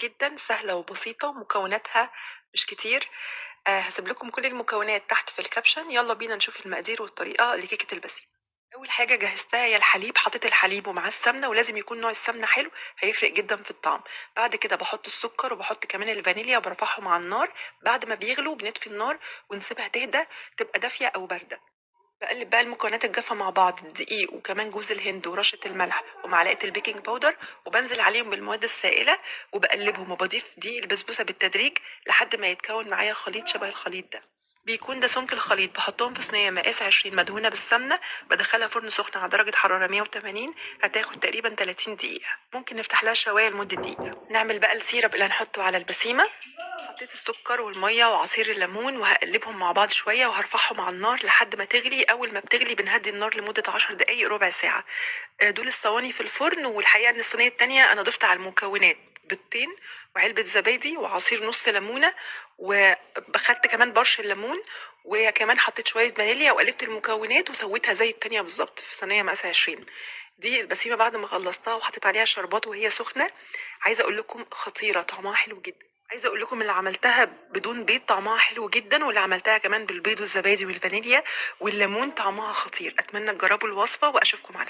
جدًا، سهلة وبسيطة ومكوناتها مش كتير. هاسيب لكم كل المكونات تحت في الكابشن، يالّا بينا نشوف المقادير والطريقة لكيكة البسيم. أول حاجة جهزتها هي الحليب، حطيت الحليب ومعاه السمنة ولازم يكون نوع السمنة حلو هيفرق جدًا في الطعم. بعد كده باحط السكر وباحط كمان الفانيليا وبارفعهم على النار، بعد ما بيغلوا بنطفي النار ونسيبها تهدى تبقى دافية أو باردة. باقلب بقى المكونات الجافة مع بعض، الدقيق وكمان جوز الهند ورشة الملح ومعلقة البيكنج باودر، وبانزل عليهم بالمواد السائلة وباقلبهم وباضيف دقيق البسبوسة بالتدريج لحد ما يتكون معايا خليط شبه الخليط ده. بيكون ده سمك الخليط. باحطهم في صينية مقاس 20 مدهونة بالسمنة، بدخلها فرن سخن على درجة حرارة 180، هتاخد تقريبا 30 دقيقة. ممكن نفتح لها شواية لمدة دقيقة. نعمل بقى السيرب اللي هنحطه على البسيمة. حطيت السكر والمية وعصير الليمون وهقلبهم مع بعض شوية وهرفعهم على النار لحد ما تغلي. أول ما بتغلي بنهدي النار لمدة 10 دقايق ربع ساعة. دول الصواني في الفرن. والحقيقة إن الصينية التانية أنا ضفت على المكونات بيضتين وعلبة زبادي وعصير نص ليمونة، وخدت كمان برش الليمون، وكمان حطيت شوية فانيليا وقلبت المكونات وسويتها زي التانية بالظبط في صينية مقاس 20. دي البسيمة بعد ما خلصتها وحطيت عليها شربات وهي سخنة. عايزة أقول لكم خطيرة، طعمها حلو جدا. عايزة أقول لكم اللي عملتها بدون بيض طعمها حلو جدا، واللي عملتها كمان بالبيض والزبادي والفانيليا والليمون طعمها خطير. أتمنى تجربوا الوصفة وأشوفكم على